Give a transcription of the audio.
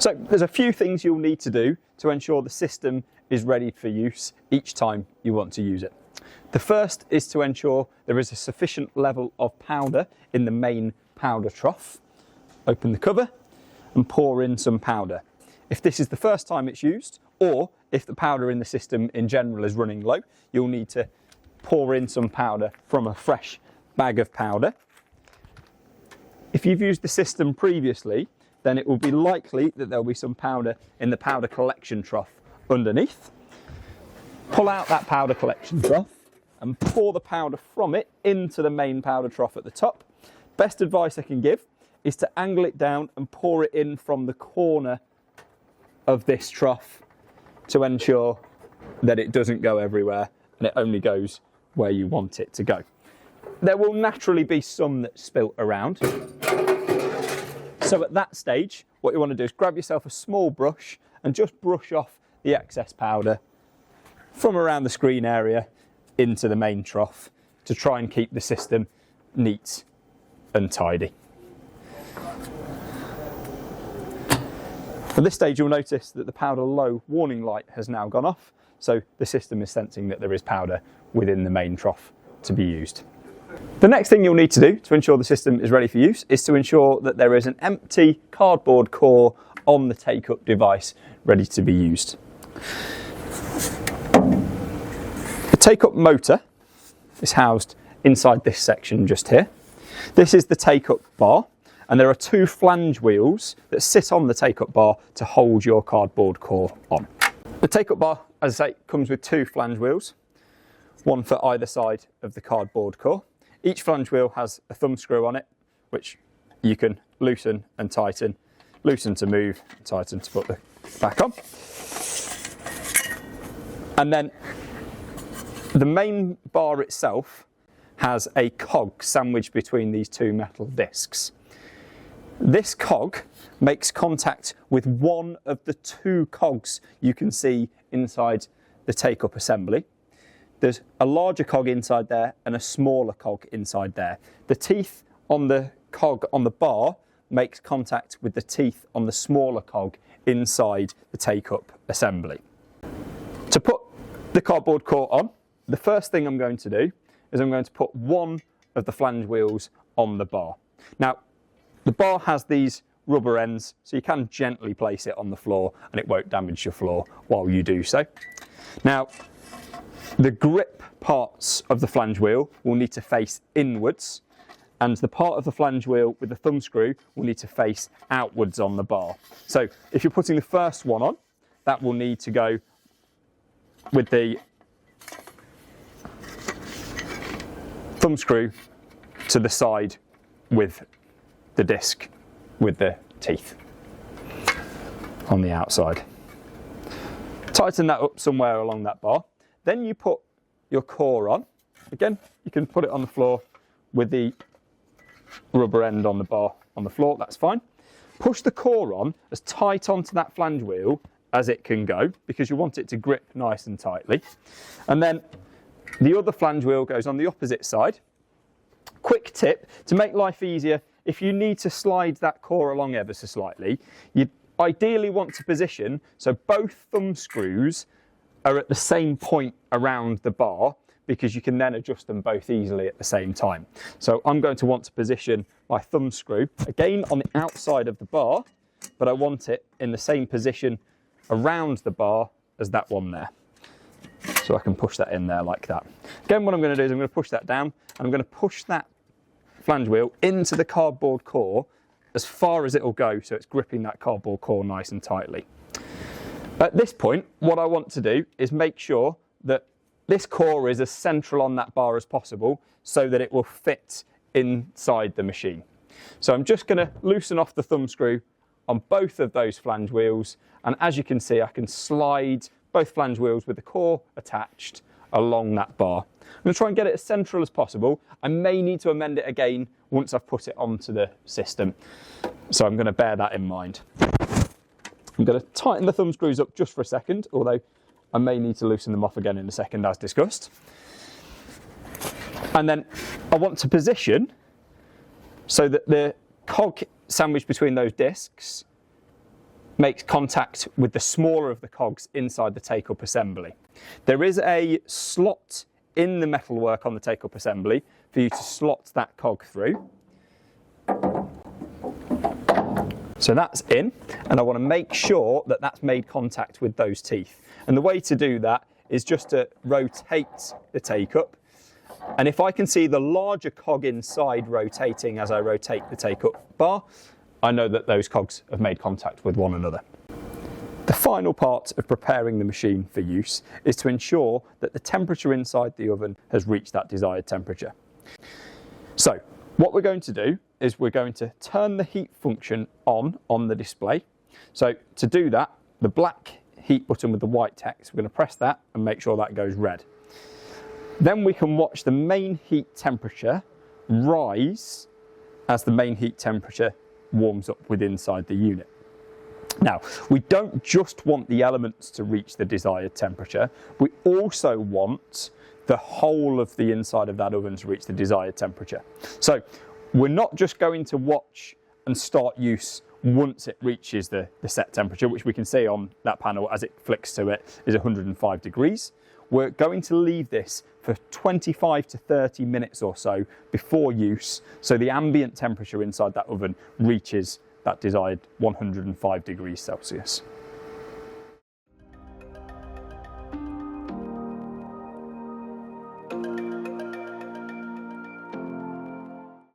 So there's a few things you'll need to do to ensure the system is ready for use each time you want to use it. The first is to ensure there is a sufficient level of powder in the main powder trough. Open the cover and pour in some powder. If this is the first time it's used, or if the powder in the system in general is running low, you'll need to pour in some powder from a fresh bag of powder. If you've used the system previously, then it will be likely that there'll be some powder in the powder collection trough underneath. Pull out that powder collection trough and pour the powder from it into the main powder trough at the top. Best advice I can give is to angle it down and pour it in from the corner of this trough to ensure that it doesn't go everywhere and it only goes where you want it to go. There will naturally be some that spilt around. So at that stage, what you want to do is grab yourself a small brush and just brush off the excess powder from around the screen area into the main trough to try and keep the system neat and tidy. At this stage, you'll notice that the powder low warning light has now gone off, so the system is sensing that there is powder within the main trough to be used. The next thing you'll need to do to ensure the system is ready for use is to ensure that there is an empty cardboard core on the Takeup device ready to be used. The Takeup motor is housed inside this section just here. This is the Takeup bar, and there are two flange wheels that sit on the Takeup bar to hold your cardboard core on. The Takeup bar, as I say, comes with two flange wheels, one for either side of the cardboard core. Each flange wheel has a thumb screw on it, which you can loosen and tighten. Loosen to move, tighten to put the back on. And then the main bar itself has a cog sandwiched between these two metal discs. This cog makes contact with one of the two cogs you can see inside the Takeup assembly. There's a larger cog inside there and a smaller cog inside there. The teeth on the cog on the bar makes contact with the teeth on the smaller cog inside the Takeup assembly. To put the cardboard core on, the first thing I'm going to do is I'm going to put one of the flange wheels on the bar. Now, the bar has these rubber ends, so you can gently place it on the floor and it won't damage your floor while you do so. Now, the grip parts of the flange wheel will need to face inwards, and the part of the flange wheel with the thumb screw will need to face outwards on the bar. So if you're putting the first one on, that will need to go with the thumb screw to the side with the disc with the teeth on the outside. Tighten that up somewhere along that bar. Then you put your core on. Again, you can put it on the floor with the rubber end on the bar on the floor, that's fine. Push the core on as tight onto that flange wheel as it can go, because you want it to grip nice and tightly. And then the other flange wheel goes on the opposite side. Quick tip, to make life easier, if you need to slide that core along ever so slightly, you ideally want to position so both thumb screws are at the same point around the bar, because you can then adjust them both easily at the same time. So I'm going to want to position my thumb screw, again on the outside of the bar, but I want it in the same position around the bar as that one there. So I can push that in there like that. Again, what I'm going to do is I'm going to push that down, and I'm going to push that flange wheel into the cardboard core as far as it'll go, so it's gripping that cardboard core nice and tightly. At this point, what I want to do is make sure that this core is as central on that bar as possible so that it will fit inside the machine. So I'm just going to loosen off the thumb screw on both of those flange wheels, and as you can see, I can slide both flange wheels with the core attached along that bar. I'm going to try and get it as central as possible. I may need to amend it again once I've put it onto the system, so I'm going to bear that in mind. I'm going to tighten the thumb screws up just for a second, although I may need to loosen them off again in a second as discussed. And then I want to position so that the cog sandwiched between those discs makes contact with the smaller of the cogs inside the take-up assembly. There is a slot in the metalwork on the take-up assembly for you to slot that cog through. So that's in, and I want to make sure that that's made contact with those teeth. And the way to do that is just to rotate the take-up. And if I can see the larger cog inside rotating as I rotate the take-up bar, I know that those cogs have made contact with one another. The final part of preparing the machine for use is to ensure that the temperature inside the oven has reached that desired temperature. So what we're going to do is we're going to turn the heat function on the display. So to do that, the black heat button with the white text, we're going to press that and make sure that goes red. Then we can watch the main heat temperature rise as the main heat temperature warms up within inside the unit. Now, we don't just want the elements to reach the desired temperature, we also want the whole of the inside of that oven to reach the desired temperature. So we're not just going to watch and start use once it reaches the set temperature, which we can see on that panel as it flicks to it is 105 degrees. We're going to leave this for 25 to 30 minutes or so before use, so the ambient temperature inside that oven reaches that desired 105 degrees Celsius.